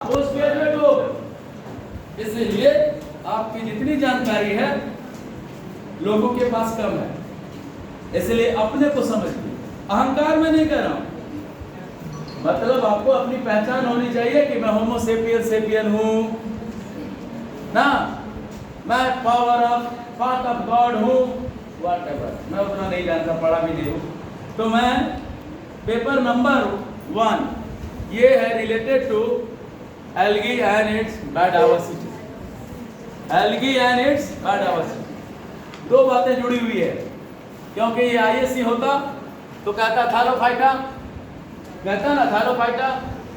Post graduate हो, इसलिए आपकी जितनी जानकारी है लोगों के पास कम है, इसलिए अपने को समझिए। अहंकार में नहीं कर रहा हूं, मतलब आपको अपनी पहचान होनी चाहिए कि मैं होमो सेपियन हूं ना, मैं पार्ट ऑफ गॉड हूं, व्हाटएवर। मैं उतना नहीं जानता, पढ़ा भी नहीं हूं। तो मैं पेपर नंबर 1 ये है related to algae and its biodiversity। algae and its biodiversity दो बातें जुड़ी हुई है, क्योंकि ये आईएससी होता तो कहता थैलोफाइटा, कहता ना thallophyta,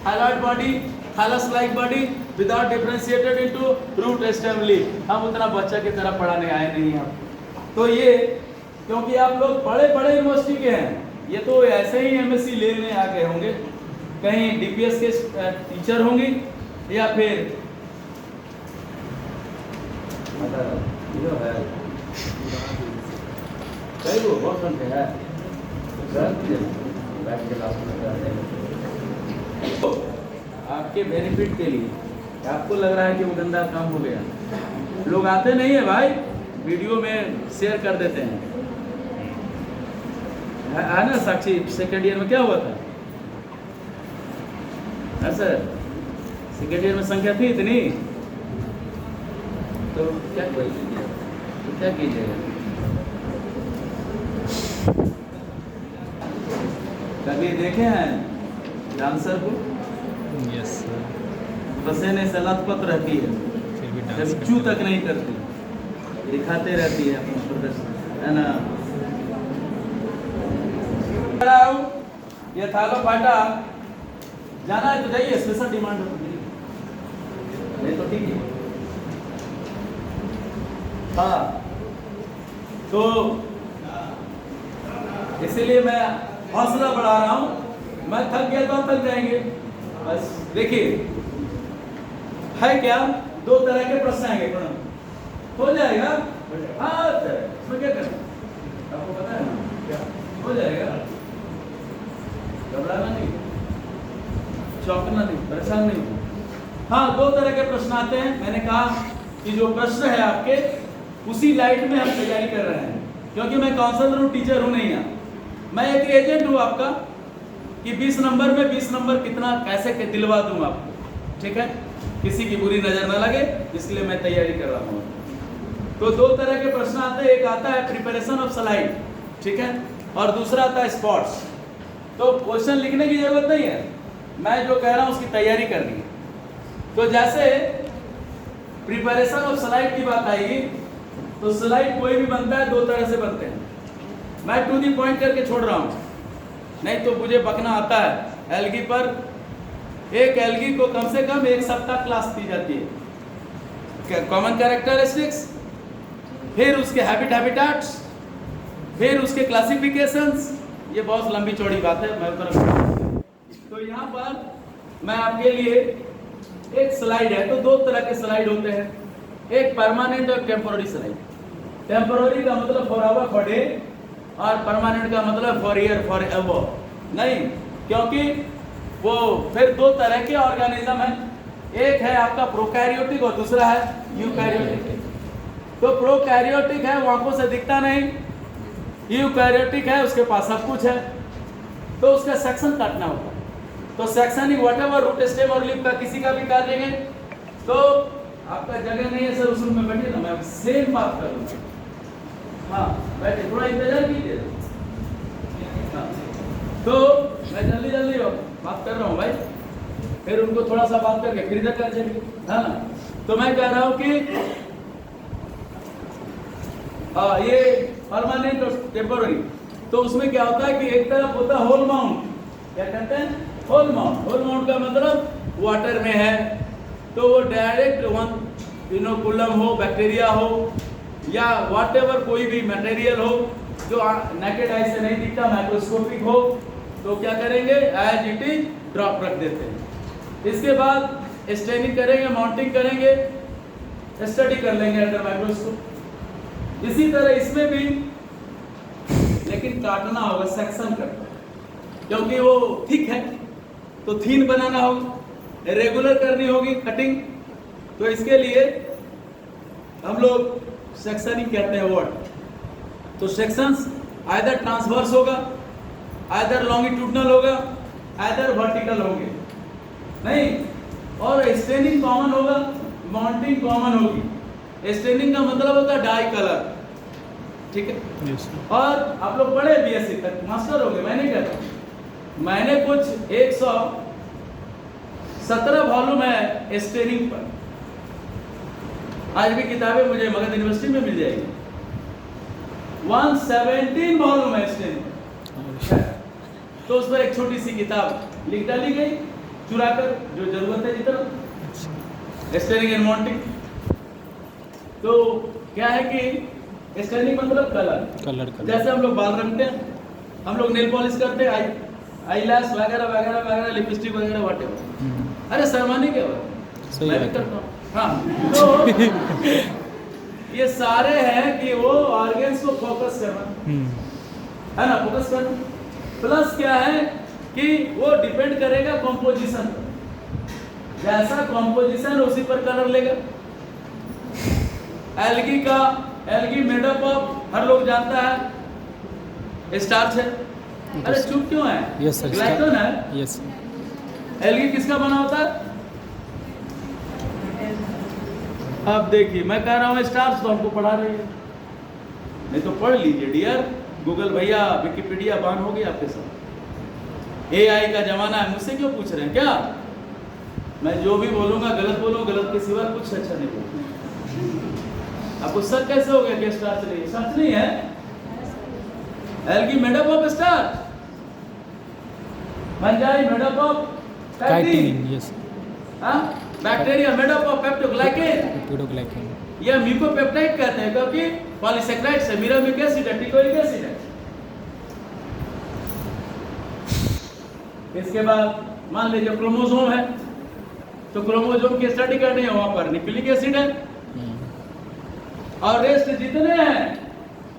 thalloid body, thallus like body without differentiated into root stem leaf. हम उतना बच्चा की तरह पढ़ाने आए नहीं हैं। तो ये क्योंकि आप लोग बड़े बड़े यूनिवर्सिटी के हैं, ये तो ऐसे ही एमएससी लेने आ गए होंगे, कहीं डीपीएस के टीचर होंगे या फिर वो बहुत है। आपके बेनिफिट के लिए आपको लग रहा है कि वो गंदा काम हो गया, लोग आते नहीं है भाई, वीडियो में शेयर कर देते हैं। है ना साक्षी, सेकेंड ईयर में क्या हुआ था? सर सेकेंड ईयर में संख्या थी इतनी, तो क्या कीजिएगा? कभी देखे हैं डांसर को? Yes sir. पसीने से लथपथ रहती है, कभी चू तक नहीं करती, दिखाते रहती है अपना प्रदर्शन, है ना। ये थैलोफाइटा जाना है तो जाइए, स्पेशल डिमांड होती है, नहीं तो ठीक है। हाँ, तो इसीलिए मैं हौसला बढ़ा रहा हूं। मैं थक गया तो थक जाएंगे बस। देखिए है क्या, दो तरह के प्रश्न आएंगे, हो जाएगा। हाँ इसमें क्या करें, आपको पता है ना, क्या हो जाएगा, घबराना नहीं, चौंकना नहीं, परेशान नहीं हो। हाँ, दो तरह के प्रश्न आते हैं। मैंने कहा कि जो प्रश्न है आपके उसी लाइट में हम तैयारी कर रहे हैं, क्योंकि मैं काउंसलर हूँ, टीचर हूँ नहीं है। मैं एक एजेंट हूँ आपका कि 20 नंबर में 20 नंबर कितना कैसे के दिलवा दूँ आपको, ठीक है, किसी की बुरी नजर ना लगे, इसलिए मैं तैयारी कर रहा हूँ। तो दो तरह के प्रश्न आते हैं, एक आता है प्रिपरेशन ऑफ स्लाइड, ठीक है, और दूसरा आता है स्पॉट्स। तो क्वेश्चन लिखने की जरूरत नहीं है, मैं जो कह रहा हूँ उसकी तैयारी करनी है। तो जैसे प्रिपरेशन ऑफ स्लाइड की बात आएगी, तो स्लाइड कोई भी बनता है, दो तरह से बनते हैं। मैं टू दी पॉइंट करके छोड़ रहा हूँ, नहीं तो मुझे बकना आता है। एल्गी पर एक एल्गी को कम से कम एक सप्ताह क्लास दी जाती है, कॉमन कैरेक्टरिस्टिक्स, फिर उसके हैबिटेट्स, फिर उसके क्लासिफिकेशंस। ये बहुत लंबी चौड़ी बात है, मैं तो यहाँ पर मैं आपके लिए एक स्लाइड है, तो दो तरह के स्लाइड होते हैं, एक परमानेंट और टेम्पोररी स्लाइड। टेम्पोररी का मतलब फॉर आवर फॉर डे, और परमानेंट का मतलब फॉर ईयर फॉर एवर नहीं, क्योंकि वो फिर दो तरह के ऑर्गेनिज्म है, एक है आपका प्रोकैरियोटिक और दूसरा है यूकैरियोटिक। तो प्रोकैरियोटिक है, वो आंखों से दिखता नहीं, यूकैरियोटिक है, उसके पास सब कुछ है, तो उसका सेक्शन काटना होगा। तो सेक्शनिंग व्हाटएवर रूट स्टेम और लीफ का किसी का भी काट लेंगे। तो आपका जगह नहीं है सर, उस रूम में बैठिए ना, मैं सेम बात करूँगा। हाँ बैठे, थोड़ा इंतजार कीजिए। हाँ, तो मैं जल्दी जल्दी बात कर रहा हूँ भाई, फिर उनको थोड़ा सा बात करके फिर इधर कर देंगे, है ना। तो मैं कह रहा हूँ कि ये परमानेंट और टेम्पोररी, तो उसमें क्या होता है कि एक तरफ होता है होल माउंट, क्या कहते हैं, होल माउंट। होल माउंट का मतलब वाटर में है, तो वो डायरेक्ट इनोकुलम हो, बैक्टीरिया हो, या व्हाटएवर कोई भी मटेरियल हो जो नेकेड आई से नहीं दिखता, माइक्रोस्कोपिक हो, तो क्या करेंगे, एज इट इज ड्रॉप रख देते हैं। इसके बाद स्टेनिंग करेंगे, माउंटिंग करेंगे, स्टडी कर लेंगे अंडर माइक्रोस्कोप। इसी तरह इसमें भी, लेकिन काटना होगा, सेक्शन करना, क्योंकि वो थिक है तो थीन बनाना होगा। रेगुलर करनी होगी कटिंग, तो इसके लिए हम लोग सेक्शनिंग कहते हैं वर्ड। तो सेक्शंस आइदर ट्रांसवर्स होगा, आइदर लॉन्गिट्यूडनल होगा, आइदर वर्टिकल होंगे, नहीं, और स्टेनिंग कॉमन होगा, माउंटिंग कॉमन होगी। स्टेनिंग का मतलब होता है डाई कलर, ठीक है। Yes, sir. और आप लोग पढ़े बीएससी तक, मास्टर हो गए, मैं नहीं कहता, मैंने कुछ 117 वॉल्यूम है स्टेनिंग पर, आज भी किताबें मुझे मगध यूनिवर्सिटी में मिल जाएगी। 117 वॉल्यूम है स्टेनिंग, तो उस पर एक छोटी सी किताब लिख डाली गई चुराकर, जो जरूरत है जितना, स्टेनिंग एंड माउंटिंग। तो क्या है कि स्टेनिंग मतलब कलर, जैसे हम लोग बाल रंगते हैं, हम लोग नेल पॉलिश करते हैं, आई लैश वगैरह वगैरह वगैरह, लिपस्टिक वगैरह व्हाटएवर, अरे शर्माने के बाद मैं भी करता हूँ। हाँ, तो ये सारे हैं कि वो ऑर्गन्स को फोकस करना है ना, फोकस करना। प्लस क्या है कि वो डिपेंड करेगा कॉम्पोजिशन पर, जैसा कॉम्पोजिशन उसी पर कलर लेगा। एल्गी मेडअप ऑफ, हर लोग जानता है, स्टार्च है। अरे चुप क्यों है? Yes, sir. ग्लाइकोन है। Yes. एल्गी किसका बना होता है? अब देखिए, मैं कह रहा हूँ स्टार्च, तो हमको पढ़ा रही है, नहीं तो पढ़ लीजिए डियर। गूगल भैया, विकिपीडिया बान हो गई आपके साथ, AI का जमाना है, मुझसे क्यों पूछ रहे हैं क्या? मैं जो भी बोलूंगा गलत बोलूंगा, गलत के सिवा कुछ अच्छा नहीं बोलूंगा। आपको शक कैसे हो गया कि स्टार्च नहीं? सच नहीं है, algae made up of starch, fungi made up of pectin, Yes. हाँ, बैक्टीरिया मेडअप ऑफ पेप्टोग्लाइकेन, Peptidoglycan. या म्यूकोपेप्टाइड कहते हैं, क्योंकि पॉलीसेक्राइड्स है, मिरामिक एसिड है, टिकोइक एसिड है। इसके बाद मान लीजिए क्रोमोसोम है, तो क्रोमोसोम की स्टडी करनी है, वहां पर न्यूक्लिक एसिड है, और रेस्ट जितने हैं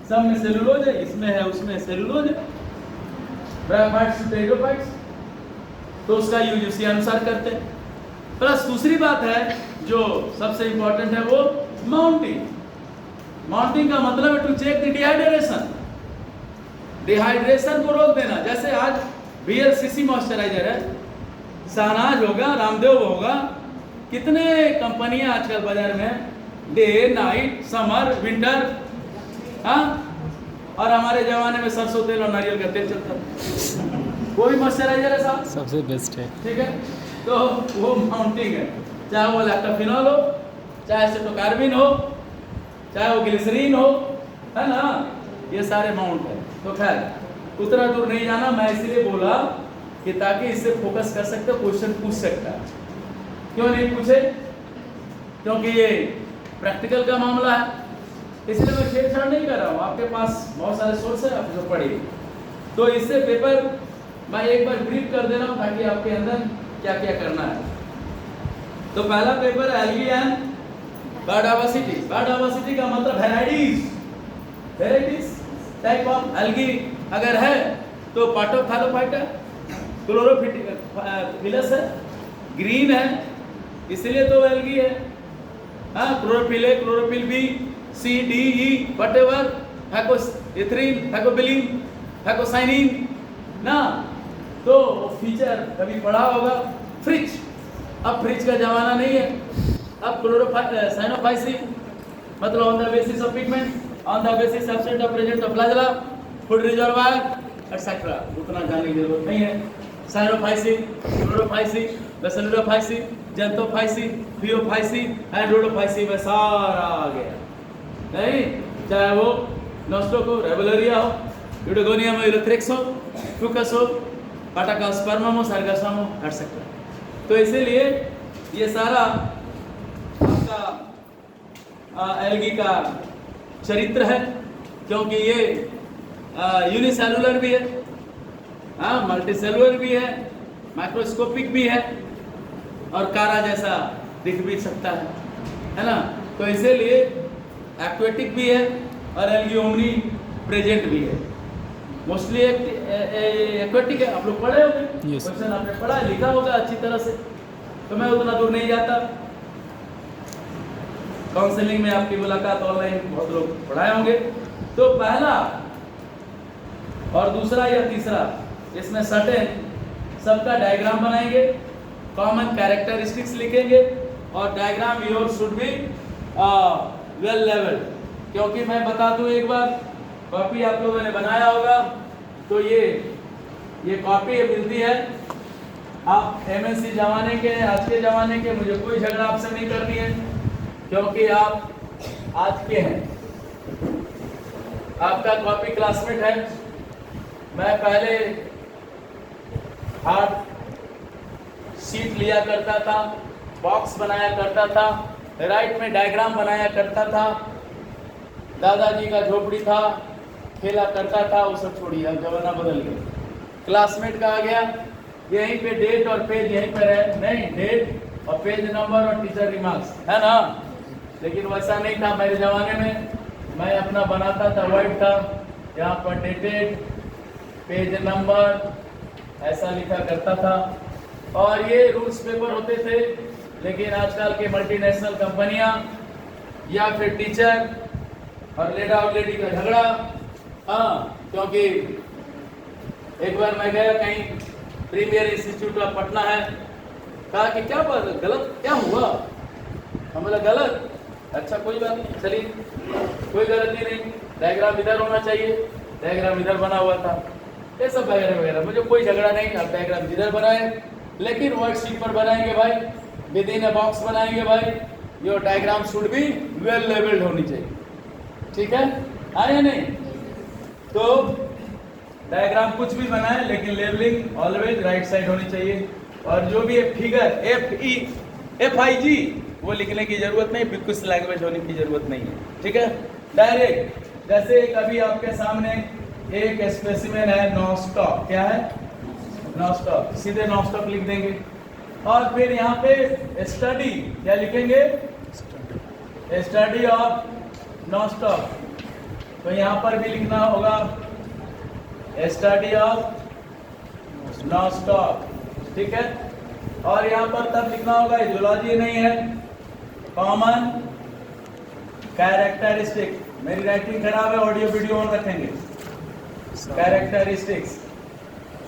सब में सेलुलोज है, इसमें है, उसमें सेलुलोज है, ब्रायोफाइट्स टेरिडोफाइट्स, तो उसका यूज उसी अनुसार करते हैं। प्लस दूसरी बात है जो सबसे इंपॉर्टेंट है, वो माउंटिंग। माउंटिंग का मतलब है टू चेक द डिहाइड्रेशन को रोक देना। जैसे आज VLCC मॉइस्चराइजर है, शहनाज होगा, रामदेव होगा, कितने कंपनियां आजकल बाजार में, डे नाइट, समर, विंटर, हाँ, और हमारे जमाने में सरसों तेल और नारियल का तेल चलता था, वो भी मॉइस्चराइजर है साहब, सबसे बेस्ट है। ठीक है। तो वो माउंटिंग है, चाहे वो लैक्टोफिनॉल हो, चाहे एसिटोकार्बिन हो, चाहे वो ग्लिसरीन हो, है ना, ये सारे माउंट है। तो खैर उतना दूर नहीं जाना, मैं इसलिए बोला कि ताकि इससे फोकस कर सकते, क्वेश्चन पूछ सकता है। क्यों नहीं पूछे? क्योंकि ये प्रैक्टिकल का मामला है, इसलिए मैं छेड़छाड़ नहीं कर रहा हूँ। आपके पास बहुत सारे सोर्स है, आप इसको पढ़िए। तो इससे पेपर मैं एक बार ब्रीफ कर दे रहा हूँ ताकि आपके अंदर क्या क्या करना है। तो पहला पेपर है एल्गी एंड बायोडायवर्सिटी। बायोडायवर्सिटी का मतलब वेराइटीज टाइप ऑफ एल्गी अगर है तो पाटोथैलोफाइटा, क्लोरोफिलस है, ग्रीन है, इसलिए तो एल्गी है। हाँ, क्लोरोफिल है, chlorophyll B, C, D, E, whatever, phycoerythrin, phycobilin, phycocyanin ना। तो फीचर कभी पढ़ा होगा, फ्रिज, अब फ्रिज का जमाना नहीं है, अब साइनोफाइसिन, मतलब on the basis of pigment, on the basis substance of present of flagella, food reservoir etcetera, उतना जानने की जरूरत नहीं है। साइनोफाइसिन, क्लोरोफाइसिन, बेसिलोफाइसिन, जेंटोफाइसिन, थियोफाइसिन, हाइड्रोडोफाइसिन में सारा आ गया, नहीं, चाहे वो नोस्टोको रेबुलरिया हो, यूडोगोनियम यूरोथ्रिक्स हो, फ्यूकस हो, पाटाकास्पर्मम हो, सार्गासम हो, हट सकता है। तो इसीलिए ये सारा आपका एल्गी का चरित्र है, क्योंकि ये यूनिसेलुलर भी है, हाँ, मल्टीसेलुलर भी है, माइक्रोस्कोपिक भी है, और कारा जैसा दिख भी सकता है ना। तो इसीलिए एक्वेटिक भी है और एल्गी ओमनी प्रेजेंट भी है। मोस्टली एक्वेटिक है, आप लोग पढ़े होंगे, क्वेश्चन आपने पढ़ा है, लिखा होगा अच्छी तरह से। तो तो मैं उतना दूर नहीं जाता। काउंसलिंग में आपकी मुलाकात ऑनलाइन बहुत लोग पढ़ाए होंगे। तो पहला और दूसरा या तीसरा इसमें सर्टेन सबका डायग्राम बनाएंगे, कॉमन कैरेक्टरिस्टिक्स लिखेंगे और diagram your should be well labelled. क्योंकि मैं बता दूं एक बार, कॉपी आप लोगों ने बनाया होगा तो ये कॉपी मिलती है। आप एमएससी जमाने के, आज के ज़माने के, मुझे कोई झगड़ा आपसे नहीं करनी है क्योंकि आप आज के हैं। आपका कॉपी क्लासमेट है। मैं पहले हार्ड शीट लिया करता था, बॉक्स बनाया करता था, राइट में डायग्राम बनाया करता था, दादाजी का झोपड़ी था, खेला करता था। वो सब छोड़िए, अब जमाना बदल गया। क्लासमेट का आ गया, यहीं पे डेट और पेज यहीं पर है, नहीं डेट और पेज नंबर और टीचर रिमार्क्स है ना। लेकिन वैसा नहीं था मेरे ज़माने में। मैं अपना बनाता था, वाइट था, यहाँ पर डेटेड, पेज नंबर ऐसा लिखा करता था। और ये रूल्स पेपर होते थे। लेकिन आजकल के मल्टीनेशनल कंपनियां या फिर टीचर और लेडा और लेडी का झगड़ा, हाँ, क्योंकि एक बार मैं गया कहीं, प्रीमियर इंस्टीट्यूट ऑफ पटना है, कहा कि क्या बात, गलत क्या हुआ? हम बोला गलत, अच्छा कोई बात नहीं, चलिए कोई गलती नहीं, डायग्राम इधर होना चाहिए, डायग्राम इधर बना हुआ था, ये सब वगैरह वगैरह। मुझे कोई झगड़ा नहीं, आप डायग्राम इधर बनाए, लेकिन वर्कशीट पर बनाएंगे भाई, विद इन अ बॉक्स बनाएंगे भाई। Your diagram should be well labelled होनी चाहिए, ठीक है, हाँ या नहीं? तो डायग्राम कुछ भी बनाए लेकिन लेवलिंग ऑलवेज राइट साइड होनी चाहिए। और जो भी फिगर FI G वो लिखने की जरूरत नहीं, कुछ लैंग्वेज होने की जरूरत नहीं है, ठीक है। डायरेक्ट, जैसे कभी आपके सामने एक स्पेसिमेन है नो स्टॉप, क्या है? नो स्टॉप, सीधे नो स्टॉप लिख देंगे। और फिर यहाँ पे स्टडी क्या लिखेंगे? Study of Nostoc. तो यहाँ पर भी लिखना होगा स्टडी ऑफ नो स्टॉप, ठीक है। और यहाँ पर तब लिखना होगा, जूलॉजी नहीं है, कॉमन कैरेक्टरिस्टिक। मेरी राइटिंग खराब है, ऑडियो वीडियो ऑन रखेंगे। कैरेक्टरिस्टिक्स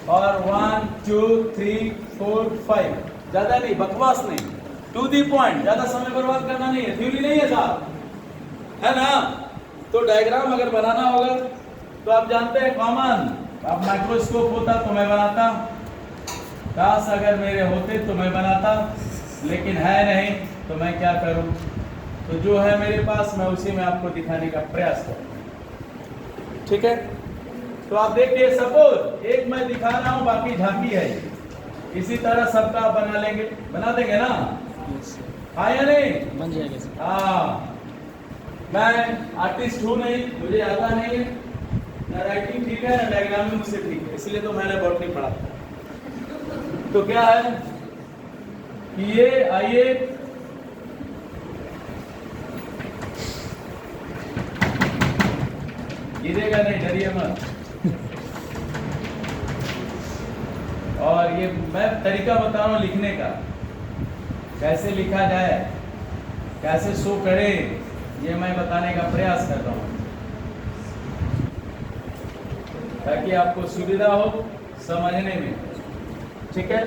और 1 2 3 4 5, ज्यादा नहीं, बकवास नहीं, टू दी पॉइंट, ज्यादा समय बर्बाद करना नहीं है, थ्योरी नहीं है साहब, है ना। तो डायग्राम अगर बनाना होगा तो आप जानते हैं कॉमन, अब माइक्रोस्कोप होता तो मैं बनाता, काश अगर मेरे होते तो मैं बनाता, लेकिन है नहीं तो मैं क्या करूं। तो जो है मेरे पास मैं उसी में आपको दिखाने का प्रयास करूं, ठीक है। तो आप देखिए, सपोज एक मैं दिखा रहा हूं, बाकी झांकी है, इसी तरह सबका आप बना लेंगे, बना देंगे ना, हाँ या नहीं? बन जाएगा। हाँ, मैं आर्टिस्ट हूँ नहीं, मुझे आता नहीं है, ना राइटिंग ठीक है ना डायग्राम में मुझसे ठीक है, इसलिए तो मैंने बॉटनी पढ़ा। तो क्या है कि ये आइए, गिरेगा नहीं, डरिए मत। और ये मैं तरीका बता रहा हूँ लिखने का, कैसे लिखा जाए, कैसे शो करे, ये मैं बताने का प्रयास कर रहा हूँ ताकि आपको सुविधा हो समझने में, ठीक है।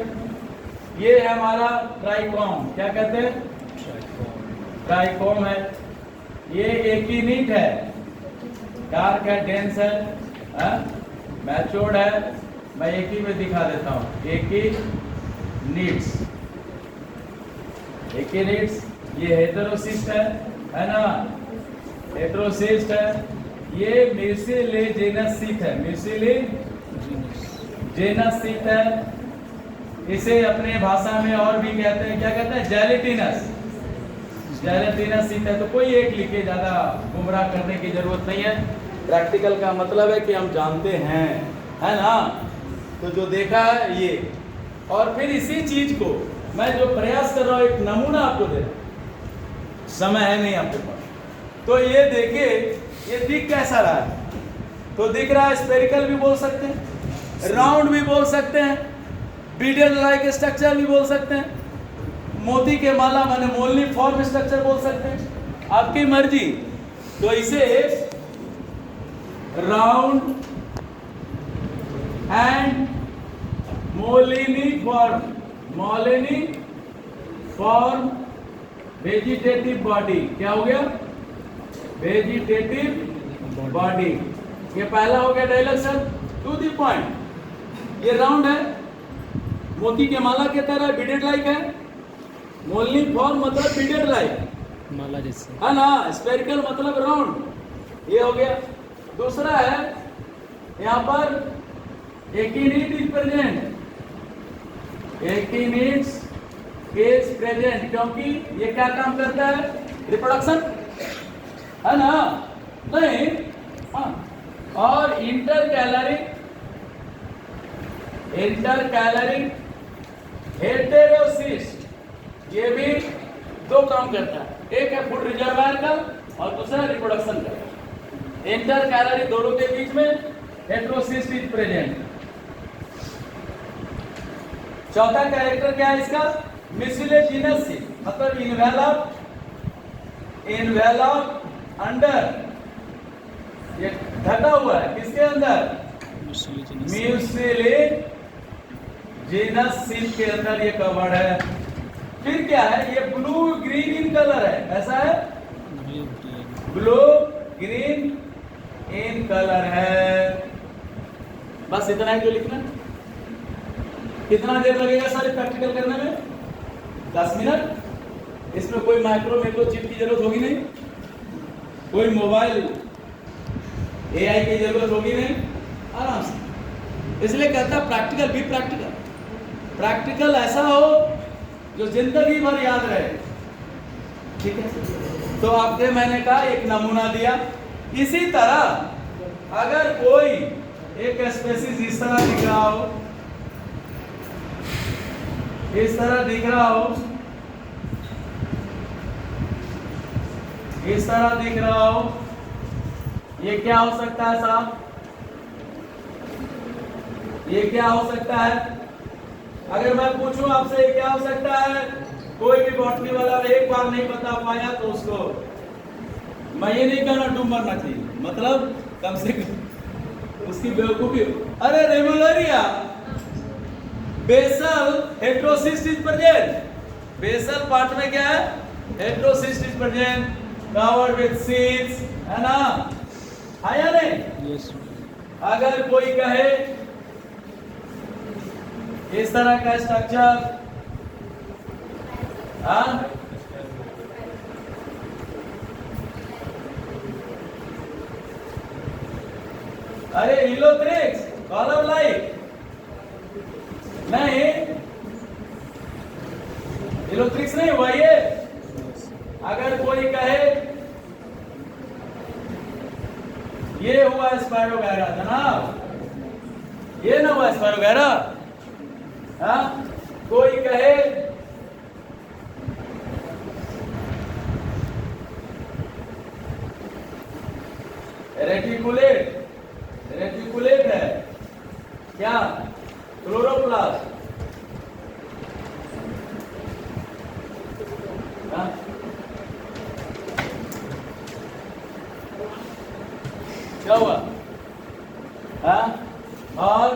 ये है हमारा ट्राइकॉम, क्या कहते हैं? ट्राइकॉम है। ये एक ही नीट है, डार्क है, डेंस है, मैच्योर्ड है। मैं एक ही में दिखा देता हूँ, एक ही नीड्स, एक ही नीड्स। ये हेटेरोसिस्ट है ना, हेटेरोसिस्ट है। ये म्यूसिलेजेनस सीट है, म्यूसिलेजेनस सीट है। इसे अपने भाषा में और भी कहते हैं, क्या कहते हैं? जेलेटिनस, जेलेटिनस सीट है। तो कोई एक लिखे, ज्यादा गुमराह करने की जरूरत नहीं है। प्रैक्टिकल का मतलब है कि हम जानते हैं, है ना। तो जो देखा है ये, और फिर इसी चीज को मैं जो प्रयास कर रहा हूँ, एक नमूना आपको दे रहा हूं, समय है नहीं आपके पास, तो ये देखिए, ये दिख कैसा रहा है? तो दिख रहा है स्फेरिकल भी बोल सकते हैं, राउंड भी बोल सकते हैं, बीडल लाइक स्ट्रक्चर भी बोल सकते हैं, मोती के माला माने मोलनी फॉर्म स्ट्रक्चर बोल सकते हैं, आपकी मर्जी। तो इसे round and moniliform vegetative body. क्या हो गया? Vegetative body. ये पहला हो गया dialogue sir, to the point. ये राउंड है, मोती के माला के तरह बीडेड लाइक है। मोलनी फॉर्म मतलब बीडेड लाइक, माला जैसे है ना। स्पेरिकल मतलब राउंड, ये हो गया। दूसरा है यहाँ पर एकिनीट इज प्रेजेंट, एकिनीट्स इज प्रेजेंट, क्योंकि ये क्या काम करता है? रिप्रोडक्शन, है ना। नहीं, हाँ। और इंटरकैलरिक हेटेरोसिस्ट, ये भी दो काम करता है। एक है फूड रिजर्वायर का और दूसरा रिप्रोडक्शन का। इंटरकैलरी दोनों के बीच में हेटेरोसिस्ट इज प्रेजेंट। चौथा कैरेक्टर क्या है इसका? मिसलेजिनस, मतलब इन्वेलप अंडर, ये ढका हुआ है किसके अंदर? म्यूसिलेजिनस सील के अंदर ये कवर्ड है। फिर क्या है? ये ब्लू ग्रीन इन कलर है, ऐसा है, ब्लू ग्रीन इन कलर है। बस इतना ही जो लिखना। कितना देर लगेगा सारे प्रैक्टिकल करने में? 10 मिनट। इसमें कोई माइक्रो चिप की जरूरत होगी नहीं, कोई मोबाइल एआई की जरूरत होगी नहीं, आराम से। इसलिए कहता प्रैक्टिकल भी प्रैक्टिकल ऐसा हो जो जिंदगी भर याद रहे। ठीक है, तो आपके मैंने कहा एक नमूना दिया। इसी तरह अगर कोई एक स्पेसीज इस तरह दिख रहा हो, इस तरह दिख रहा हो, इस तरह दिख रहा हो, ये क्या हो सकता है साहब? ये क्या हो सकता है? अगर मैं पूछूं आपसे ये क्या हो सकता है, कोई भी बॉटनी वाला एक बार नहीं बता पाया तो उसको मैं ये नहीं कहना डूब मरना चाहिए, मतलब कम से कम उसकी बेवकूफी। अरे रेगुलरिया basal heterocyst is present. Basal part में क्या है? Heterocyst is present, covered with seeds, है ना, है या नहीं? यस। अगर कोई कहे इस तरह का स्ट्रक्चर, हाँ, अरे इलोथ्रिक्स कॉलम लाइक नहीं, इलोथ्रिक्स नहीं हुआ ये। अगर कोई कहे ये हुआ स्पायरोगैरा, जनाब ये ना हुआ स्पायरोगैरा, हाँ, कोई कहे रेटिकुलेट है, क्या? क्लोरोप्लास्ट, हाँ? क्या हुआ? हाँ? और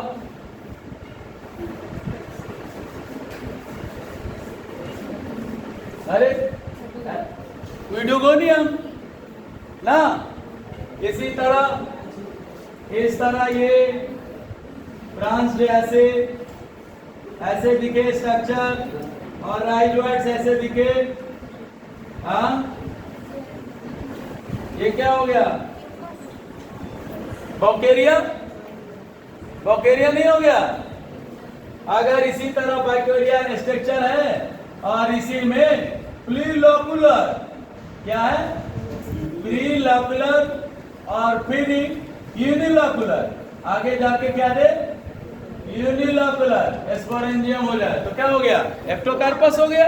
अरे विडोगोनियम ना, इसी तरह इस तरह ये ब्रांच ऐसे दिखे स्ट्रक्चर, और राइजोइड्स ऐसे दिखे, हाँ, ये क्या हो गया? बॉकेरिया नहीं हो गया? अगर इसी तरह बैक्टीरियल स्ट्रक्चर है और इसी में प्रीलोकुलर, क्या है? प्रीलोकुलर और फिर यूनिलोकुलर, आगे जाके क्या दे? यूनिलोकुलर स्पोरेंजियम हो जाए तो क्या हो गया? एक्टोकार्पस हो गया।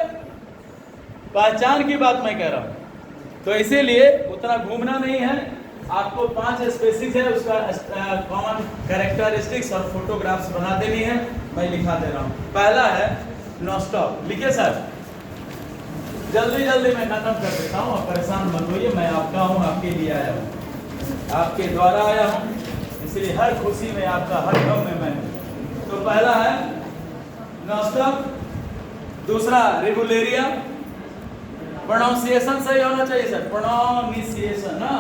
पहचान की बात मैं कह रहा हूं, तो इसीलिए उतना घूमना नहीं है। आपको 5 स्पेसीज है, उसका कॉमन कैरेक्टरिस्टिक्स और फोटोग्राफ्स बना देनी है, मैं लिखा दे रहा हूं। पहला है नॉस्टॉक, लिखिए सर, जल्दी जल्दी मैं खत्म कर देता हूँ, आप परेशान मत होइए, मैं आपका हूँ, आपके लिए आया हूँ, आपके द्वारा आया हूँ, इसलिए हर खुशी में आपका, हर गम में मैं हूँ। तो पहला है नॉस्टॉप, दूसरा रेगुलेरिया। प्रोनाउंसिएशन सही होना चाहिए सर, प्रोनाउंसिएशन ना,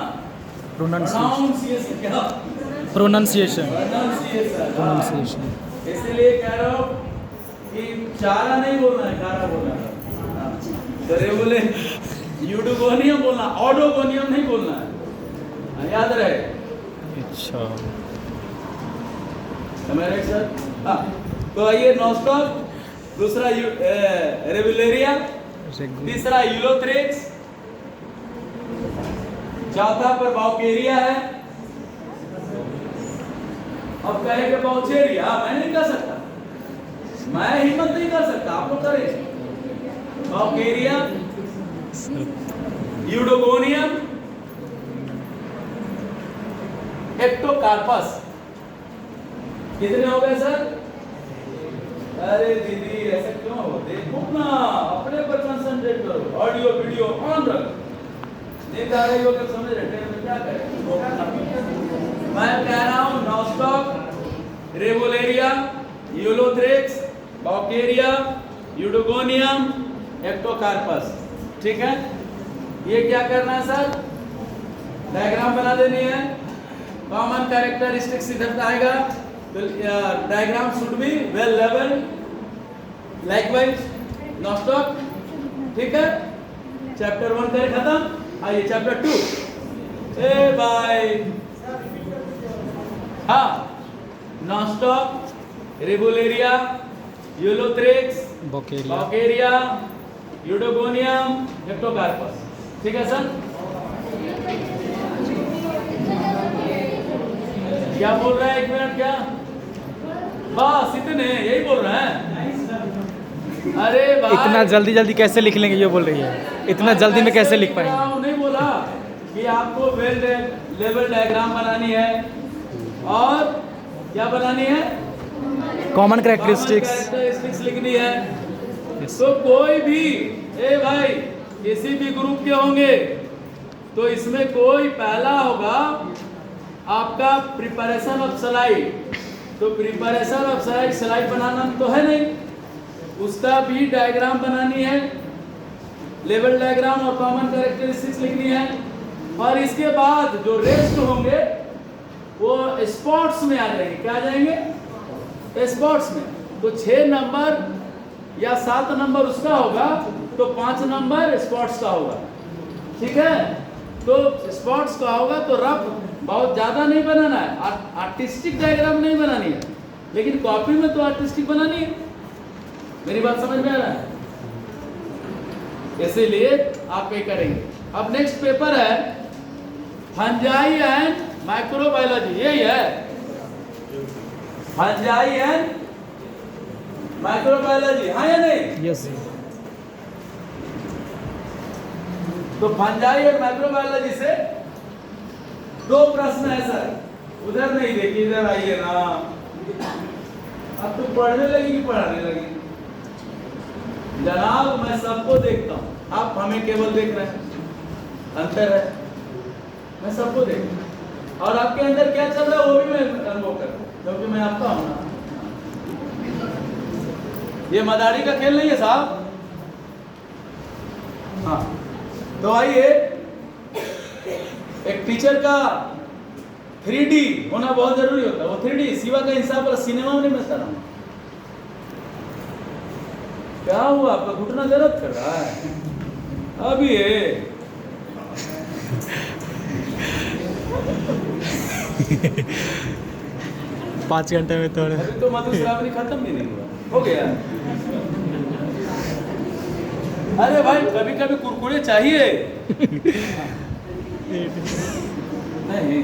प्रोनाउंसिएशन क्या, प्रोनाउंसिएशन प्रोनाउंसिएशन, इसीलिए कह रहा हूँ कि चारा नहीं बोलना है, कारा बोलना है। तो रेगुले यूडोगोनियम बोलना, ऑडोगोनियम नहीं बोलना है, याद रहे। अच्छा मेरे सर, हाँ तो आइए नॉस्टॉप, दूसरा रेगुलेरिया, तीसरा यूलोथ्रेक्स, चौथा पर बाउकेरिया है। अब कहेंगे बाउचेरिया, मैं नहीं कर सकता, मैं हिम्मत नहीं कर सकता, आप लोग करें। बाउकेरिया, यूडोगोनियम, एक्टोकार्पस। कितने हो गए सर? अरे दीदी ऐसे क्यों हो, देखो ना, अपने पर कंसंट्रेट करो, ऑडियो वीडियो ऑन रखो। नहीं आ रही हो तो समझ रहे हैं क्या करें। मैं कह रहा हूँ नॉस्टॉप, रेगुलेरिया, यूलोथ्रेक्स, बाउकेरिया, यूडोगोनियम, एक्टोकार्पस, ठीक है। ये क्या करना है सर? डायग्राम बना देनी है। कॉमन कैरेक्टरिस्टिक्स इधर आएगा, तो डायग्राम शुड बी वेल लेवल, लाइकवाइज नॉस्टॉप, ठीक है। चैप्टर 1 करे खत्म, आइए चैप्टर 2। ए भाई, हाँ, नॉस्टॉप, रेगुलेरिया, यूलोथ्रेक्स, बाउकेरिया, यूडोगोनियम, एक्टोकार्पस, ठीक है सर। क्या बोल रहा है, एक मिनट, क्या बस इतने यही बोल रहे हैं? अरे भाई इतना जल्दी जल्दी कैसे लिख लेंगे, ये बोल रही है, इतना जल्दी में कैसे लिख पाएंगे। नहीं बोला कि आपको वेल लेवल डायग्राम बनानी है और क्या बनानी है, कॉमन कैरेक्टरिस्टिक्स लिखनी है। तो कोई भी, ए भाई किसी भी ग्रुप के होंगे तो इसमें कोई पहला होगा आपका प्रिपरेशन ऑफ स्लाइड। तो प्रिपरेशन ऑफ स्लाइड बनाना तो है नहीं, उसका भी डायग्राम बनानी है, लेवल डायग्राम और कॉमन कैरेक्टरिस्टिक्स लिखनी है। और इसके बाद जो रेस्ट होंगे वो स्पॉट्स में आ जाएंगे। क्या आ जाएंगे? स्पॉट्स में। तो 6 नंबर या 7 नंबर उसका होगा, तो 5 नंबर स्पॉट्स का होगा, ठीक है। तो स्पॉट्स का होगा तो रफ बहुत ज़्यादा नहीं बनाना है, आर्टिस्टिक डायग्राम नहीं बनानी है, लेकिन कॉपी में तो आर्टिस्टिक बनानी है। मेरी बात समझ में आ रहा है? इसीलिए आप क्या करेंगे। अब नेक्स्ट पेपर है फंजाई एंड माइक्रोबायोलॉजी, यही है, फंजाई एंड माइक्रोबायोलॉजी, हाँ या नहीं? यस। तो फंजाई और माइक्रोबायोलॉजी से 2 प्रश्न है सर। उधर नहीं देखिए, इधर आइए ना। अब तो पढ़ने लगी कि पढ़ाने लगी? जनाब मैं सबको देखता हूँ, आप हमें केवल देख रहे हैं, अंतर है। मैं सबको देख रहा हूँ और आपके अंदर क्या चल रहा है वो भी मैं अनुभव करता हूँ, क्योंकि मैं आपका हूँ ना। ये मदारी का खेल नहीं है साहब। हाँ, तो आइए, एक टीचर का 3D होना बहुत जरूरी होता है। वो 3D शिवा का इंसाफ वाला सिनेमा में नहीं मिलता ना। क्या हुआ, आपका घुटना दर्द कर रहा है अभी? ये 5 घंटे में तो अभी तो मधुश्रावणी खत्म भी नहीं हुआ, हो गया। अरे भाई कभी कभी कुरकुरे चाहिए। नहीं,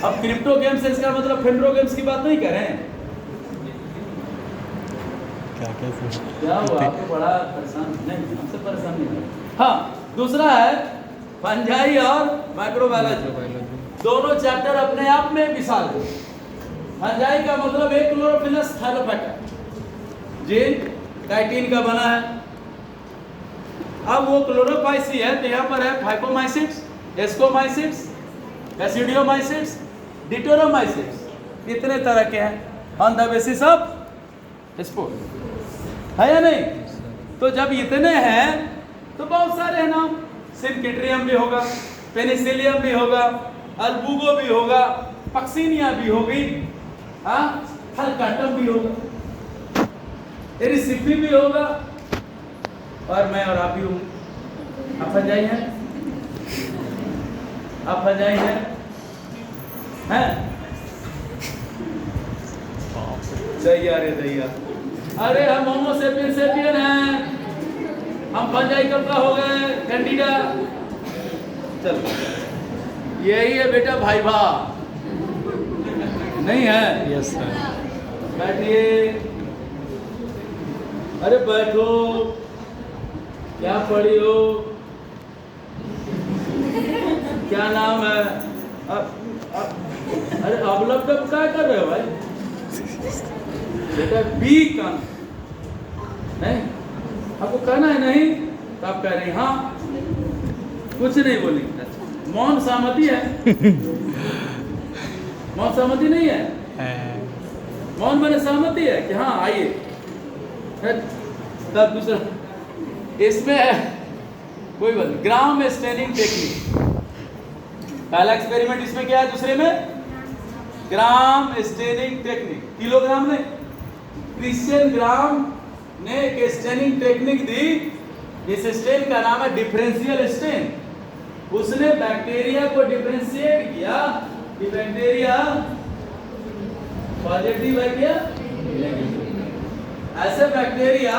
अब क्रिप्टो गेम्स है, इसका मतलब फेंड्रो गेम्स की बात नहीं करें। क्या हुआ, आपको बड़ा परेशान? नहीं, हमसे परेशान नहीं है। हाँ, दूसरा है फंजाई और माइक्रोबायोलॉजी। दोनों चैप्टर अपने आप में विशाल है। फंजाई का मतलब एक क्लोरोफिलस थाइलोफाइटा, जिन काइटिन का बना है। अब वो क्लोरोफाइसी है तो यहाँ पर है फाइकोमाइसिट्स, एस्कोमाइसिट्स, एसिडियोमाइसिट्स, डिटोरोमाइसिट्स, कितने तरह के हैं on the basis of spore, है या नहीं? तो जब इतने हैं तो बहुत सारे हैं नाम, सिनकिट्रियम भी होगा, पेनिसिलियम भी होगा, अल्बुगो भी होगा, पक्सिनिया भी होगी, हाँ, हलकाटम भी होगा, एरिसिपी भी होगा, और मैं और आप भी हूँ। आप फंजाई हैं? आप फंजाई हैं? हैं? दैया रे दैया, अरे हम होमो सेपियन सेपियन हैं, हम फंजाई कब का हो गए? कैंडिडा। चलो, यही है बेटा भाई भा, नहीं है? Yes sir. बैठिए, अरे बैठो, क्या पढ़ी हो? क्या नाम है? अरे अवलब कब क्या कर रहे हो भाई? बेटा बी का नहीं, आपको कहना है नहीं तो आप कह रहे हैं हाँ, कुछ नहीं बोलेंगे। मौन सहमति है? मौन सहमति नहीं है? मौन मैंने सहमति है कि हाँ आइए। तब दूसरा इसमें है कोई बात नहीं, ग्राम स्टेनिंग टेक्निक। पहला एक्सपेरिमेंट इसमें क्या है, दूसरे में ग्राम स्टेनिंग टेक्निक। किलोग्राम ने, क्रिश्चियन ग्राम ने एक स्टेनिंग टेक्निक दी, इस स्टेन का नाम है डिफरेंशियल स्टेन। उसने बैक्टीरिया को डिफरेंशिएट किया कि बैक्टीरिया पॉजिटिव है क्या नेगेटिव। ऐसे बैक्टीरिया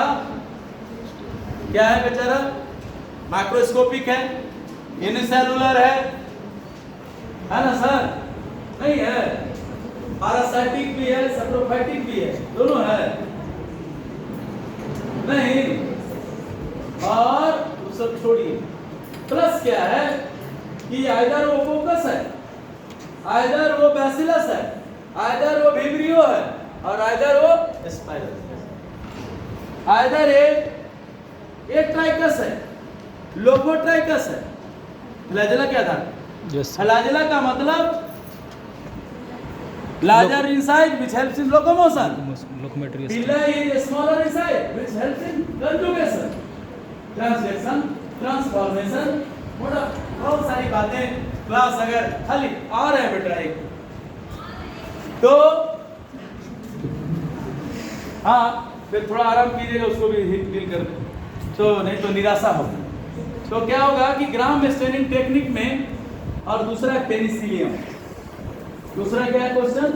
क्या है बेचारा, माइक्रोस्कोपिक है, यूनिसेलुलर है ना सर? नहीं है, पैरासाइटिक भी है, सैप्रोफाइटिक भी है, दोनों है नहीं? और वो सब छोड़िए, प्लस क्या है कि आइदर वो फोकस है, आइदर वो बैसिलस है, आइदर वो विब्रियो है, और आइदर वो स्पाइरस है। आइदर एक ट्राइकस है, लोकोट्राइकस है। फ्लैजेला क्या था? यस। फ्लैजेला का मतलब larger inside which helps in locomotion. Locomotory. Pilla is smaller inside which helps in conjugation, translation, transformation, बहुत सारी बातें क्लास अगर खाली आ रहे हैं बेटा एक तो हाँ फिर थोड़ा आराम कीजिएगा, उसको भी डील कर दें तो नहीं तो निराशा होगी। तो क्या होगा कि ग्राम स्टेनिंग टेक्निक में, और दूसरा पेनिसिलियम। दूसरा क्या है क्वेश्चन?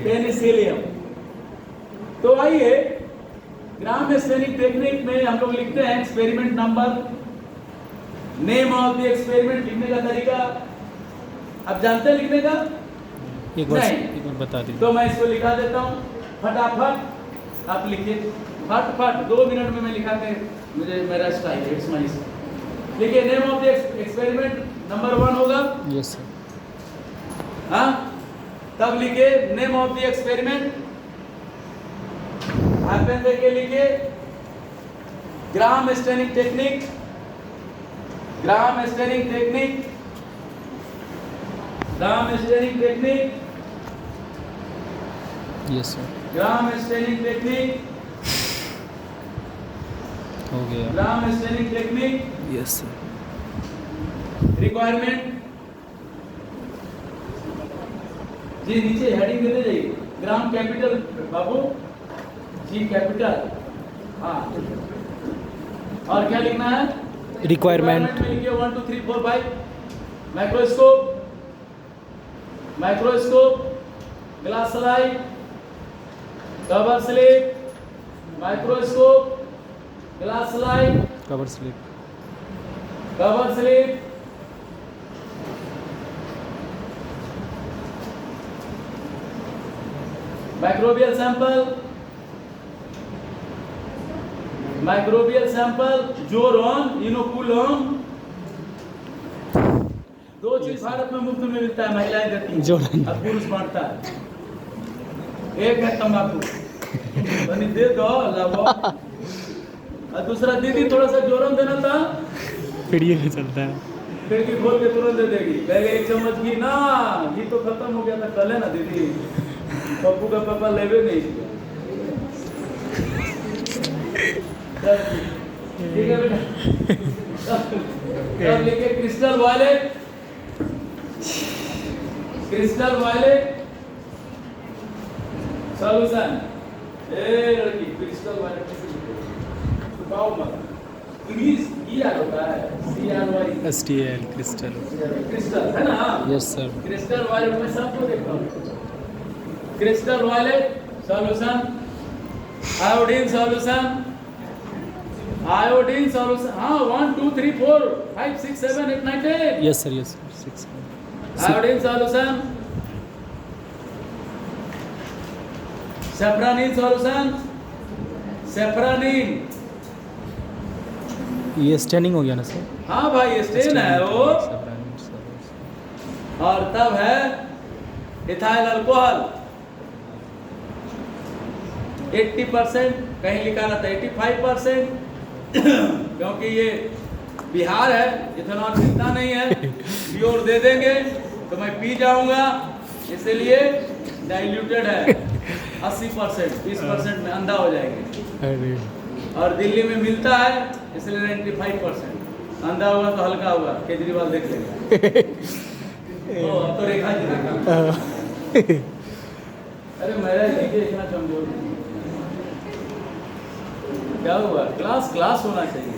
पेनिसिलियम। तो आइए ग्राम स्टेनिंग टेक्निक में हम लोग लिखते हैं experiment number, name of the experiment. लिखने का तरीका आप जानते हैं लिखने का? एक बार बता दीजिए। तो मैं इसको लिखा देता हूँ, फटाफट आप लिखिए, फटाफट 2 मिनट में मैं लिखा के, मुझे मेरा स्टाइल है, इट्स माय स्टाइल। लिखिए name of the experiment number 1 होगा। Yes sir. हाँ, तब लिखिए name of the experiment, happen करके लिखिए gram staining technique, gram staining technique, gram staining technique, yes sir. Gram staining technique, हो गया। Gram staining technique. Yes sir. Requirement जी नीचे हेडिंग देते जाइए, ग्राम कैपिटल बाबू जी, कैपिटल। हाँ, और क्या लिखना है? रिक्वायरमेंट में लिखिए 1 2 3 4 5। Microscope, microscope, glass slide, cover slip, microscope, glass slide, cover slip, cover slip, microbial sample, microbial sample, जोरॉन, इनोकुलम। 2 चीज भारत में मुफ्त में मिलता है, महिलाएं देती हैं जोरॉन। और पुरुष बांटता है। एक है तंबाकू, बनी दे दो लाओ। और दूसरा दीदी थोड़ा सा जोरम देना था, फिर ये भी चलता है। खिड़की खोल के तुरंत दे देगी, कहेगा 1 चम्मच घी ना, घी तो खत्म हो गया था कल, है ना दीदी, पप्पू का पापा लेवे नहीं किया। चल, ठीक है बेटा। अब लिखे crystal violet, crystal violet solution. ए लड़की, क्रिस्टल वायलेट कैसे लिखे? छुपाओ मत, इंग्लिश ई आ होता है, CRY STL क्रिस्टल। क्रिस्टल है ना? Yes sir. क्रिस्टल वायलेट में सबको देखता हूँ। Crystal violet solution, iodine solution, iodine solution. हाँ, 1 2 3 4 5 6 7 8 9 10। Yes sir, yes sir. 6 iodine solution, safranin solution, safranin. ये स्टेनिंग हो गया ना सर? हाँ भाई, स्टेन है वो। और तब है इथाइल अल्कोहल 80%, कहीं लिखा रहता है 85%, क्योंकि ये बिहार है, इथेनॉल मिलता नहीं है, प्योर दे देंगे तो मैं पी जाऊंगा, इसलिए डाइल्यूटेड है 80%, 20% में अंधा हो जाएंगे। अरे और दिल्ली में मिलता है इसलिए 95%, अंधा होगा तो हल्का होगा, केजरीवाल देख लेगा। तो अब तो रेखा जी देखा। अरे मेरा जीके इतना कमजोर नहीं। क्या हुआ? क्लास क्लास होना चाहिए,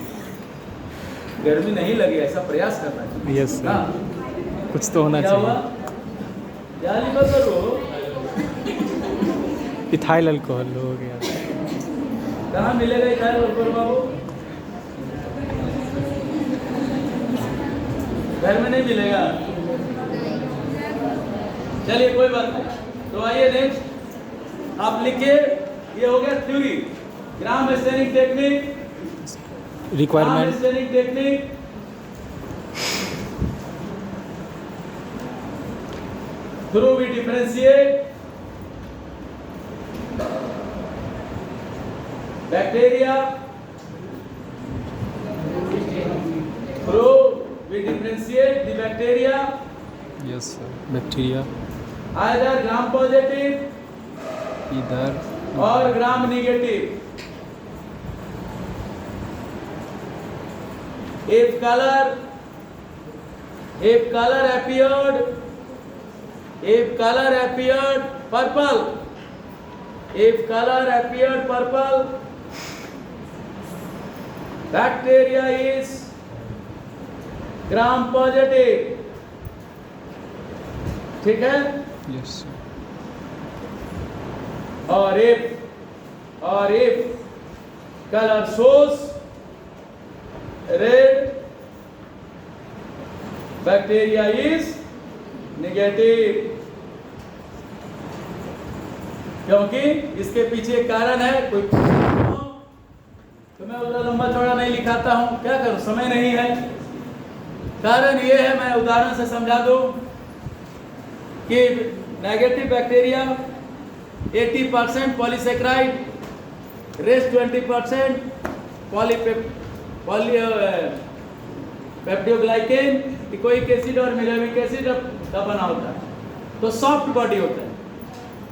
गर्मी नहीं लगे ऐसा प्रयास करना चाहिए। यस सर, हाँ, कुछ तो होना क्या हुआ? चाहिए। जाली बदलो, इथाइल अल्कोहल हो गया। कहाँ मिलेगा इथाइल अल्कोहल बाबू? घर में नहीं मिलेगा। चलिए कोई बात नहीं। तो आइए नेक्स्ट, आप लिखिए, ये हो गया theory, gram staining technique, requirement. Staining technique, through we differentiate bacteria, through we differentiate the bacteria, yes sir. Bacteria either gram positive इधर और gram negative. If color appeared purple, bacteria is gram positive, ठीक है? Yes sir. और if color shows red, bacteria is negative, क्योंकि इसके पीछे एक कारण है। कोई तो मैं उधर लंबा चौड़ा नहीं लिखाता हूं, क्या करूं, समय नहीं है। कारण ये है, मैं उदाहरण से समझा दूं कि negative bacteria 80% polysaccharide, rest 20% peptidoglycan, echoic acid और मिलेविक एसिड का बना होता है। तो सॉफ्ट बॉडी होता है,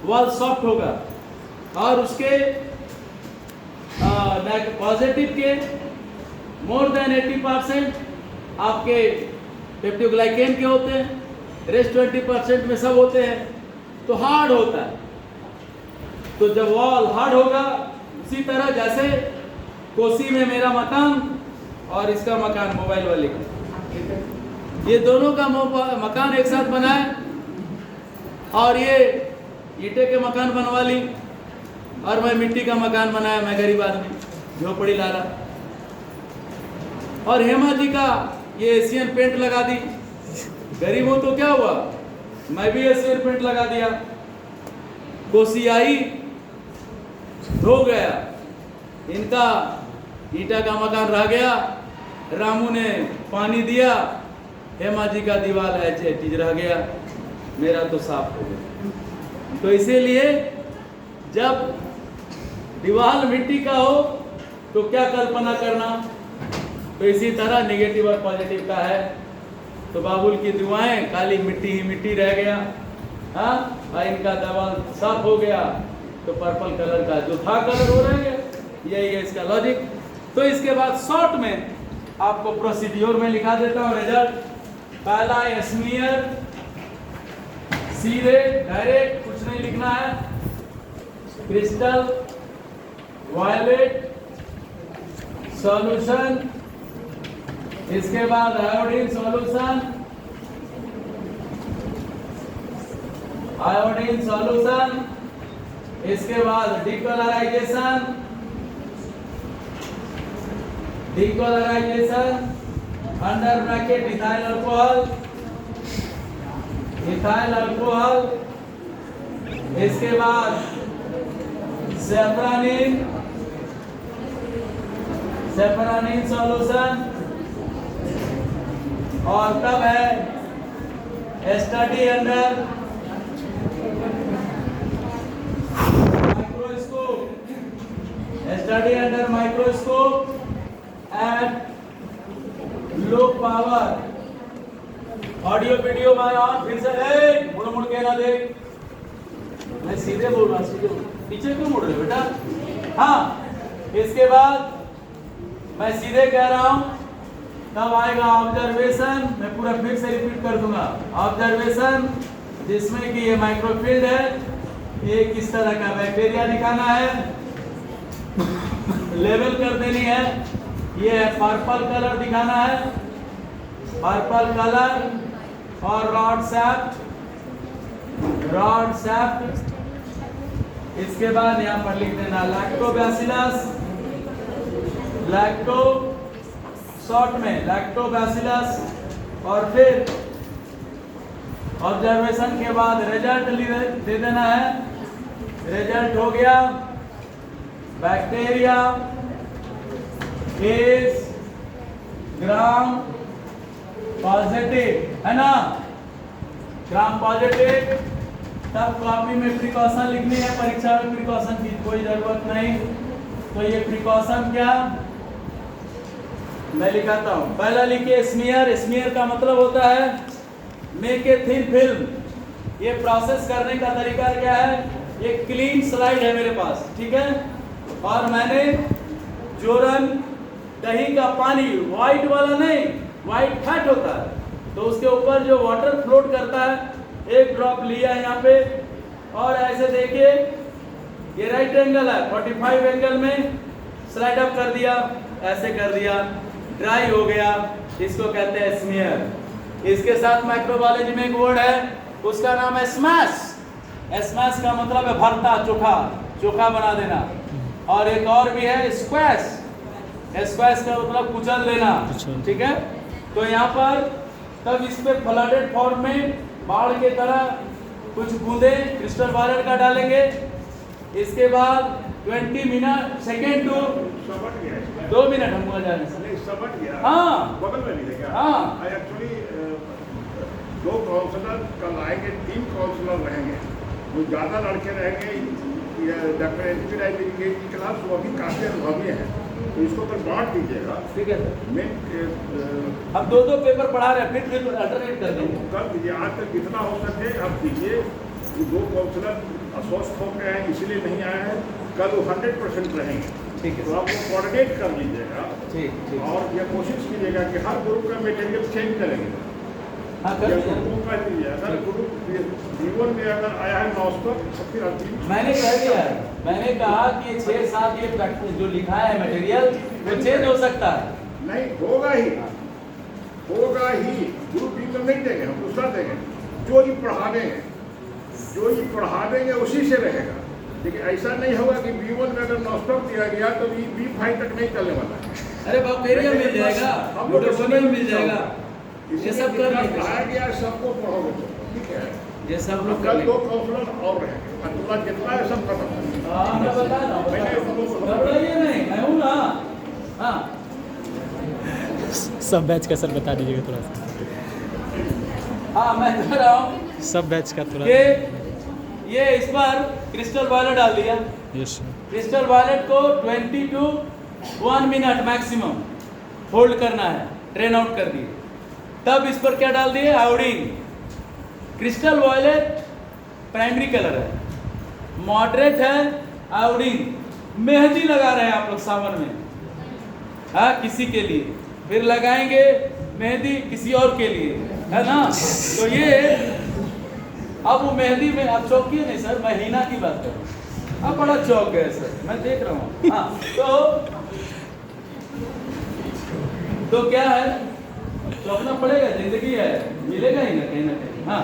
वॉल सॉफ्ट होगा। और उसके पॉजिटिव के मोर देन 80% आपके पेप्टिडोग्लाइकेन के होते हैं, रेस्ट 20% में सब होते हैं। तो हार्ड होता है। तो जब वॉल हार्ड होगा, उसी तरह जैसे कोसी में मेरा मकान और इसका मकान मोबाइल वाले का, ये दोनों का मकान एक साथ बना है, और ये ईंटे के मकान बनवा ली, और मैं मिट्टी का मकान बनाया, मैं गरीब आदमी, झोपड़ी लाला। और हेमा जी का ये एशियन पेंट लगा दी, गरीब हूं तो क्या हुआ, मैं भी एशियन पेंट लगा दिया। कोसी आई, धो गया, इनका ईटा का मकान रह गया, रामू ने पानी दिया, हेमा जी का दीवार ऐसे चीज रह गया, मेरा तो साफ हो गया। तो इसीलिए जब दीवार मिट्टी का हो तो तो क्या कल्पना करना, तो इसी तरह नेगेटिव और पॉजिटिव का है। तो बाबुल की दुआएं, काली मिट्टी ही मिट्टी रह गया, हाँ, और इनका दबाव साफ हो गया, तो पर्पल कलर का जो था कलर हो रह गया। यही है इसका लॉजिक। तो इसके बाद शॉर्ट में आपको प्रोसीड्योर में लिखा देता हूँ रिजल्ट। पहला स्मीयर, सीधे डायरेक्ट, कुछ नहीं लिखना है। क्रिस्टल वायलेट सॉल्यूशन, इसके बाद आयोडीन सॉल्यूशन, आयोडीन सॉल्यूशन, इसके बाद decolorization, decolorization under bracket ethyl alcohol, ethyl alcohol, इसके बाद सेफ्रानिन, सेफ्रानिन सॉल्यूशन, और तब है study under microscope, study under microscope at low power. Audio video में ऑन, फिर से मुड़ मुड़ के ना देख, मैं सीधे बोल रहा, सीधे पीछे क्यों मुड़ रहे हो बेटा। हाँ, इसके बाद मैं सीधे कह रहा हूं, तब आएगा ऑब्जर्वेशन। मैं पूरा फिर से रिपीट कर दूंगा। ऑब्जर्वेशन जिसमें कि ये माइक्रोफील्ड है, ये किस तरह का बैक्टीरिया दिखाना है, लेवल कर देनी है। ये पर्पल कलर दिखाना है, पर्पल कलर, और रॉड सैफ्ट, रॉड सैफ्ट। इसके बाद यहाँ पर लिख देना लैक्टोबैसिलस, लैक्टो शॉर्ट में लैक्टोबैसिलस, और फिर ऑब्जर्वेशन के बाद रिजल्ट दे देना है। रिजल्ट हो गया, बैक्टीरिया इज ग्राम पॉजिटिव, है ना, ग्राम पॉजिटिव। तब कॉपी में प्रिकॉशन लिखनी है, परीक्षा में प्रिकॉशन की कोई जरूरत नहीं। तो ये प्रिकॉशन क्या, मैं लिखाता हूं। पहला लिखिए स्मीयर, स्मीयर का मतलब होता है मेक ए थिन फिल्म। ये प्रोसेस करने का तरीका क्या है, ये क्लीन स्लाइड है मेरे पास, ठीक है, और मैंने जोरन दही का पानी, व्हाइट वाला नहीं, व्हाइट फैट होता है, तो उसके ऊपर जो वाटर फ्लोट करता है, एक ड्रॉप लिया यहाँ पे, और ऐसे देखिए ये राइट एंगल है, 45 एंगल में स्लाइड अप कर दिया, ऐसे कर दिया, ड्राई हो गया, इसको कहते हैं स्मीयर। इसके साथ माइक्रोबायोलॉजी में एक वर्ड है, उसका नाम है स्मैश। स्मैश का मतलब है भरता, चोखा, चोखा बना देना। और एक और भी है स्क्वैश, स्क्वैश का मतलब कुचल देना, ठीक है। तो यहाँ पर तब इस पे फ्लडेड फॉर्म में बाढ़ के तरह कुछ बूंदे क्रिस्टल वायर का डालेंगे। इसके बाद 20 मिनट सेकेंड टू 2 मिनट हम वहाँ जाने से, हाँ बगल में नहीं है क्या? हाँ, एक्चुअली 2 काउंसलर कल आएंगे, 3 काउंसलर रहेंगे, वो ज़्यादा लड़के रहेंगे। डॉक्टर एनपी राय की क्लास वो अभी काफ़ी अनुभवी है, तो इसको अगर बांट दीजिएगा, ठीक है। मैं हम 2 पेपर पढ़ा रहे हैं, फिर अल्टरनेट कर देंगे। कर दीजिए, आज तक जितना हो सके आप दीजिए। 2 काउंसलर अस्वस्थ हो गए हैं, इसलिए नहीं आए हैं, कल वो 100% रहेंगे, ठीक है। तो आप वो कोऑर्डिनेट कर लीजिएगा, ठीक, और यह कोशिश कीजिएगा कि हर ग्रुप का मटेरियल चेंज करेंगे। हाँ कर या दीजिए। ग्रुपों का दीजिए, अगर ग्रुप जीवन में अगर आया है 900 तो फिर मैंने कह दिया है, मैंने कहा कि 6-7 ये प्रैक्टिस जो लिखा है मटेरियल वो चेंज हो सकता है। नहीं होगा ही, होगा ही। ग्रुप बी में नहीं देंगे, हम दूसरा देंगे। जो ये पढ़ा देंगे, जो ये पढ़ा देंगे उसी से रहेगा। लेकिन ऐसा नहीं होगा कि B1 में अगर नॉस्टॉप दिया गया तो B5 तक नहीं चलने वाला है। अरे बैक्टीरिया मिल जाएगा, यूट्रोफोनियम मिल जाएगा, ये सब कर लेंगे। पढ़ाया गया सबको पढ़ोगे तो ठीक है। ये सब लोग कर कल लेंगे। 2 काउंसलर और रहेंगे, अतुल्ला जितना है सब खत्म। हाँ मैं बता रहा हूँ, घबराइए नहीं, मैं हूँ ना। हाँ सब बैच का सर बता दीजिएगा थोड़ा सा। हाँ मैं कह रहा हूँ सब बैच का थोड़ा। कि ये इस पर क्रिस्टल वायलेट डाल दिया। Yes sir. क्रिस्टल वायलेट को 20 to 1 मिनट मैक्सिमम होल्ड करना है, ड्रेन आउट कर दिए। तब इस पर क्या डाल दिए, iodine. Crystal violet primary colour है, मॉडरेट है आयोडीन। मेहंदी लगा रहे हैं आप लोग सावन में, हाँ, किसी के लिए, फिर लगाएंगे मेहंदी किसी और के लिए, है ना। तो ये अब वो मेहंदी में आप चौंकिए नहीं सर, मैं हीना की बात कर रहा हूँ। अब बड़ा चौंक गए सर, मैं देख रहा हूँ। हाँ, तो क्या है, चौंकना पड़ेगा, जिंदगी है, मिलेगा ही ना कहीं ना कहीं। हाँ,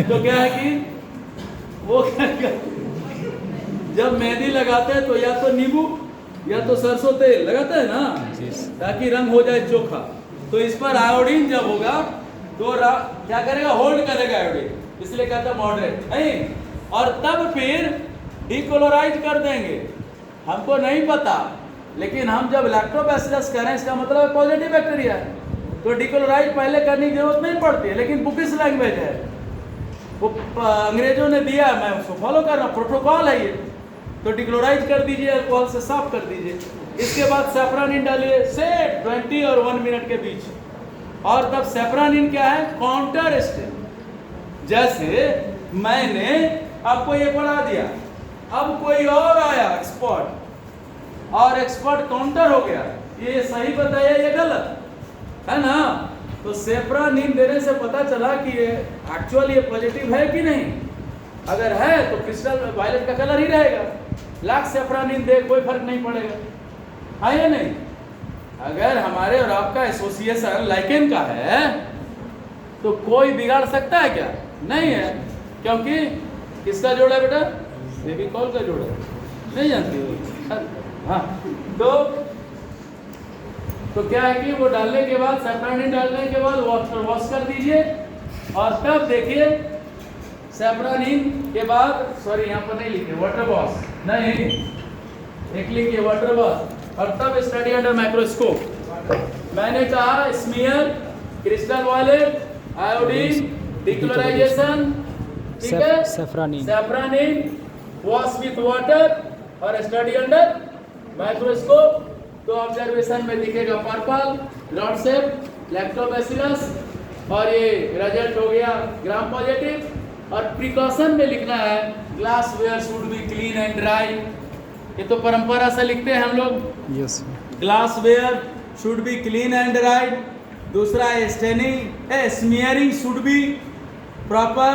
तो क्या है कि वो क्या, जब मेहंदी लगाते हैं तो या तो नींबू या तो सरसों तेल लगाते हैं ना, ताकि रंग हो जाए चोखा। तो इस पर आयोडीन जब होगा तो क्या करेगा, होल्ड करेगा आयोडीन, इसलिए कहते हैं मॉडरेट नहीं। और तब फिर डिक्लोराइज कर देंगे। हमको नहीं पता, लेकिन हम जब लैक्टोबैसिलस कह रहे हैं इसका मतलब पॉजिटिव बैक्टीरिया है, तो डिक्लोराइज पहले करने की जरूरत नहीं पड़ती है। लेकिन बुकिश लैंग्वेज है, वो अंग्रेजों ने दिया, मैं उसको फॉलो कर रहा हूँ, प्रोटोकॉल है ये। तो डिक्लोराइज कर दीजिए, अल्कोहल से साफ कर दीजिए। इसके बाद सेफ्रानिन डालिए, से 20 और 1 मिनट के बीच। और तब सेफ्रानिन क्या है, काउंटर स्टेप। जैसे मैंने आपको ये पढ़ा दिया, अब कोई और आया एक्सपर्ट, और एक्सपर्ट काउंटर हो गया, ये सही बताया ये गलत, है ना। तो सेफ्रानिन देने से पता चला कि ये एक्चुअली ये पॉजिटिव है कि नहीं। अगर है तो क्रिस्टल वायलेट का कलर ही रहेगा, लाख सेफ्रानिन दे कोई फर्क नहीं पड़ेगा, है या नहीं। अगर हमारे और आपका एसोसिएशन लाइकेन का है तो कोई बिगाड़ सकता है क्या, नहीं है। क्योंकि किसका जोड़ा है बेटा, फेविकॉल का जोड़ा, नहीं जानती हो। हाँ, तो क्या है कि वो डालने के बाद, सेफ्रानिन डालने के बाद वॉश कर दीजिए। और तब देखिए सेफ्रानिन के बाद, सॉरी यहाँ पर नहीं लिखे वाटर वॉश, नहीं एक लिखिए वाटर वॉश। और तब स्टडी अंडर माइक्रोस्कोप। मैंने कहा स्मीयर, क्रिस्टल वॉयलेट, आयोडीन, डिक्लोराइजेशन, ठीक है, सेफ्रानिन, वॉश विथ वाटर और स्टडी अंडर माइक्रोस्कोप। तो ऑब्जर्वेशन में दिखेगा पर्पल रॉड शेप लैक्टोबैसिलस, और ये रिजल्ट हो गया ग्राम पॉजिटिव। और प्रिकॉशन में लिखना है glassware should be clean and dry. ये तो परंपरा से लिखते हैं हम लोग, yes, glassware should be clean and dry. दूसरा है staining, smearing should be proper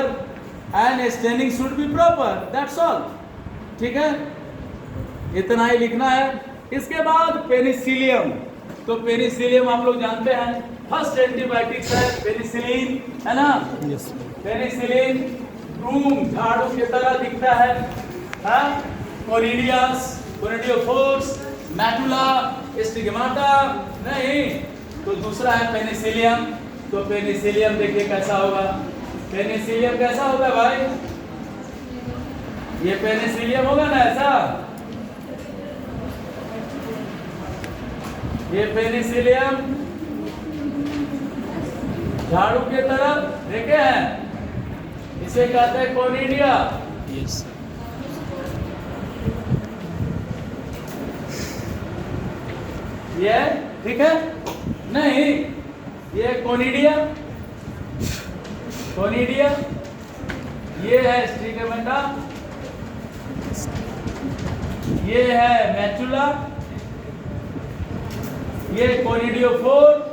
and staining should be proper, that's all, ठीक है, इतना ही लिखना है। इसके बाद पेनिसिलियम। तो पेनिसिलियम हम लोग जानते हैं फर्स्ट एंटीबायोटिक्स है पेनिसिलिन, है ना। यस, पेनिसिलिन ब्रूम झाड़ू की तरह दिखता है, हाँ? कोनिडियस, कोनिडियोफोर्स, मैटुला, स्टिग्माटा, नहीं। तो दूसरा है पेनिसिलियम। तो पेनिसिलियम देखिए कैसा होगा, पेनिसिलियम कैसा होगा भाई, ये पेनिसिलियम होगा ना ऐसा, ये पेनिसिलियम झाड़ू के तरफ देखे हैं, इसे कहते हैं कोनिडिया। यस, ये ठीक है, नहीं ये कोनिडिया, कोनिडिया, ये है स्टिग्माटा, ये है मैटुला, ये कोनिडियोफोर,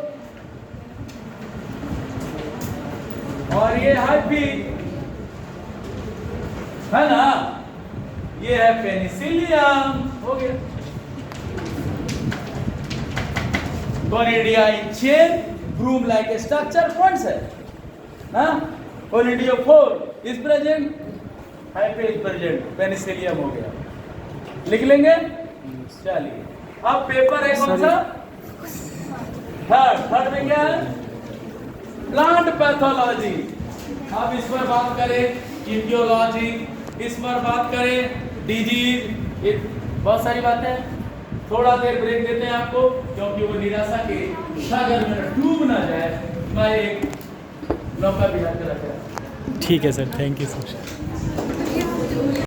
और ये हाइफी, है ना। ये है पेनिसिलियम, हो गया। Conidia in chain, broom like structure, points है ना। Conidiophore is present, hyphae is present, penicillium हो गया, लिख लेंगे। चलिए अब पेपर है कौन सा, थर्ड में क्या है, प्लांट पैथोलॉजी। अब इस पर बात करें इम्यूनोलॉजी, इस पर बात करें डिजीज, बहुत सारी बातें। थोड़ा देर ब्रेक देते हैं आपको, क्योंकि वो निराशा के सागर में डूब ना जाए, मैं एक नौका बिहार कर रखा है। ठीक है सर, थैंक यू सर।